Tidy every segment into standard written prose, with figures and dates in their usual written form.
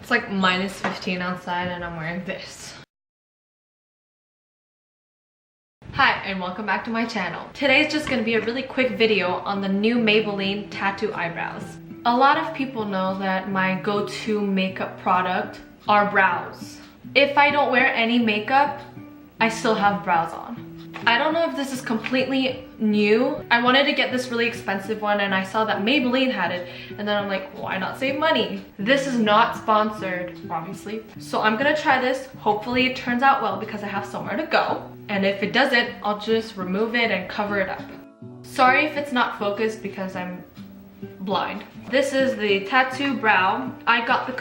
It's like -15 outside and I'm wearing this. Hi and welcome back to my channel. Today's just gonna be a really quick video on the new Maybelline Tattoo Eyebrows. A lot of people know that my go-to makeup product are brows. If I don't wear any makeup, I still have brows on. I don't know if this is completely new. I wanted to get this really expensive one and I saw that Maybelline had it and then I'm like, why not save money? This is not sponsored, obviously. So I'm gonna try this. Hopefully it turns out well because I have somewhere to go. And if it doesn't, I'll just remove it and cover it up. Sorry if it's not focused because I'm blind. This is the Tattoo Brow. I got the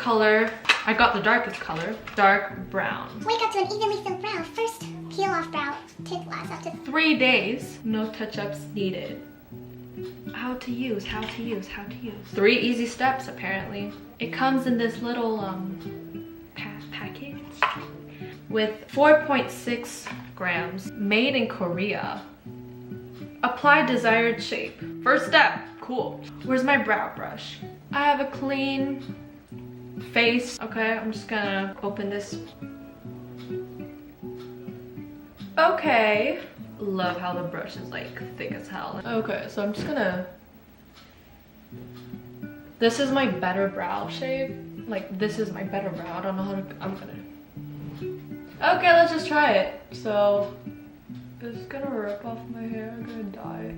darkest color, dark brown. Wake up to an evenly filled brow. First, peel off brow. Tint lasts up to 3 days, no touch-ups needed. How to use. 3 easy steps apparently. It comes in this little package with 4.6 grams, made in Korea. Apply desired shape. First step, cool. Where's my brow brush? I have a clean face. Okay, I'm just gonna open this. Okay, love how the brush is like thick as hell. Okay, so I'm just gonna, this is my better brow shape. Like this is my better brow. I don't know how to, okay, let's just try it. So it's gonna rip off my hair. I'm gonna die.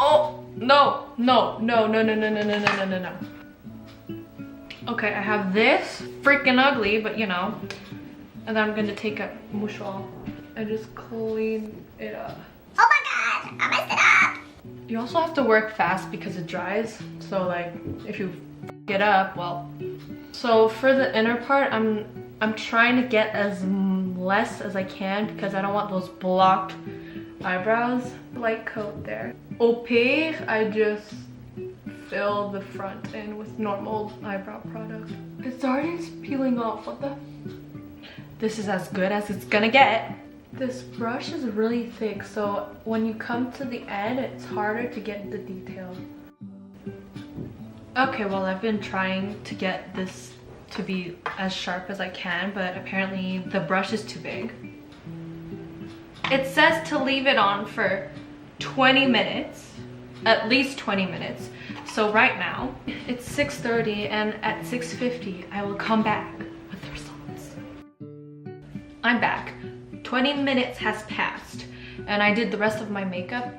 Oh, no. Okay, I have this, freaking ugly, but you know. And then I'm gonna take a mouchoir and just clean it up. Oh my god, I messed it up. You also have to work fast because it dries. So like, if you f it up, well. So for the inner part, I'm trying to get as less as I can because I don't want those blocked eyebrows. Light coat there. Au pire, I just fill the front in with normal eyebrow product. It's already peeling off. What the? This is as good as it's gonna get. This brush is really thick, so when you come to the end, it's harder to get the detail. Okay, well, I've been trying to get this to be as sharp as I can, but apparently the brush is too big. It says to leave it on for 20 minutes, at least 20 minutes. So right now, it's 6:30 and at 6:50, I will come back with the results. I'm back. 20 minutes has passed and I did the rest of my makeup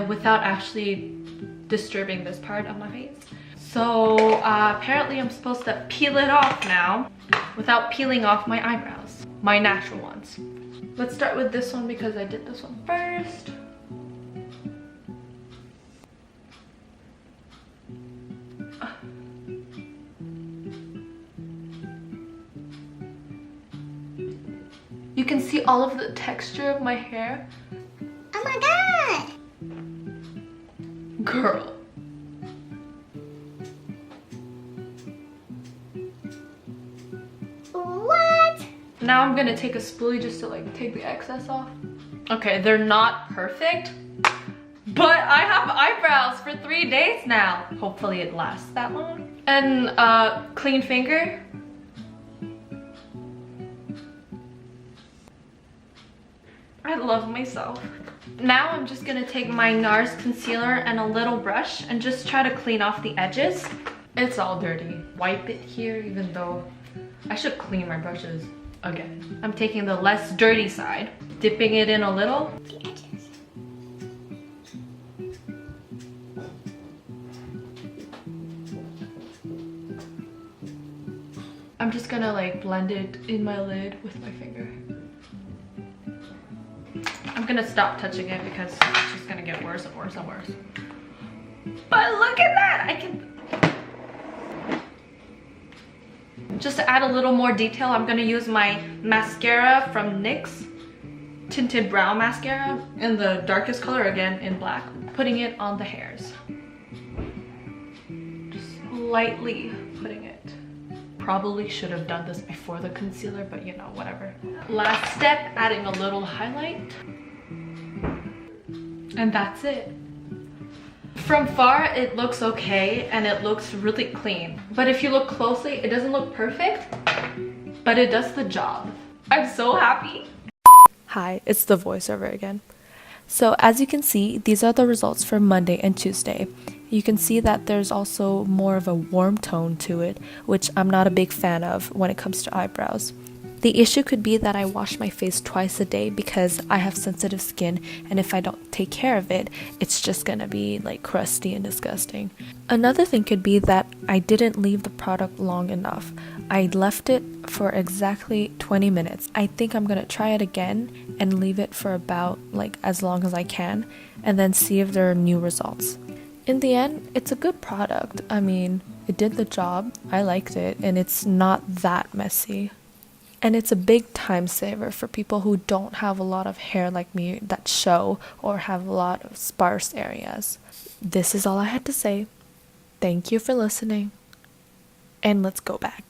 without actually disturbing this part of my face. So apparently I'm supposed to peel it off now without peeling off my eyebrows, my natural ones. Let's start with this one because I did this one first. You can see all of the texture of my hair. Oh my god. Girl. What? Now I'm gonna take a spoolie just to like take the excess off. Okay, they're not perfect, but I have eyebrows for 3 days now. Hopefully it lasts that long. And clean finger. I love myself. Now I'm just gonna take my NARS concealer and a little brush and just try to clean off the edges. It's all dirty. Wipe it here, even though I should clean my brushes again. I'm taking the less dirty side, dipping it in a little. The edges. I'm just gonna like blend it in my lid with my finger. I'm gonna stop touching it because it's just gonna get worse and worse and worse. But look at that! I can... Just to add a little more detail, I'm gonna use my mascara from NYX. Tinted Brow Mascara in the darkest color, again in black. Putting it on the hairs. Just lightly putting it. probably should have done this before the concealer, but you know, whatever. Last step, adding a little highlight. And that's it. From far, it looks okay and it looks really clean. But if you look closely, it doesn't look perfect, but it does the job. I'm so happy. Hi, it's the voiceover again. So as you can see, these are the results for Monday and Tuesday. You can see that there's also more of a warm tone to it, which I'm not a big fan of when it comes to eyebrows. The issue could be that I wash my face twice a day because I have sensitive skin, and if I don't take care of it, it's just gonna be like crusty and disgusting. Another thing could be that I didn't leave the product long enough. I left it for exactly 20 minutes. I think I'm gonna try it again and leave it for about like as long as I can, and then see if there are new results. In the end, it's a good product. I mean, it did the job, I liked it, and it's not that messy. And it's a big time saver for people who don't have a lot of hair like me that show or have a lot of sparse areas. This is all I had to say. Thank you for listening. And let's go back.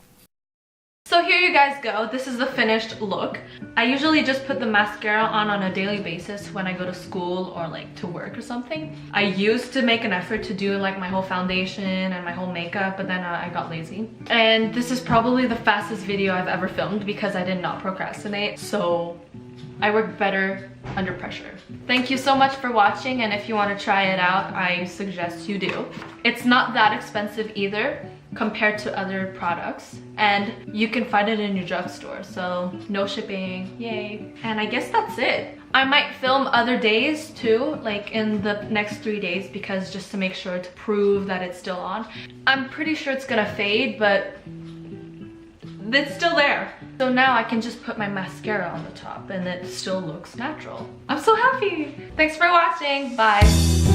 So here you guys go. This is the finished look. I usually just put the mascara on a daily basis when I go to school or like to work or something. I used to make an effort to do like my whole foundation and my whole makeup, but then I got lazy. And this is probably the fastest video I've ever filmed because I did not procrastinate. So I work better under pressure. Thank you so much for watching, and if you want to try it out, I suggest you do. It's not that expensive either compared to other products, and you can find it in your drugstore, so no shipping, yay. And I guess that's it. I might film other days too, like in the next 3 days, because just to make sure to prove that it's still on. I'm pretty sure it's gonna fade, but it's still there. So now I can just put my mascara on the top and it still looks natural. I'm so happy. Thanks for watching. Bye.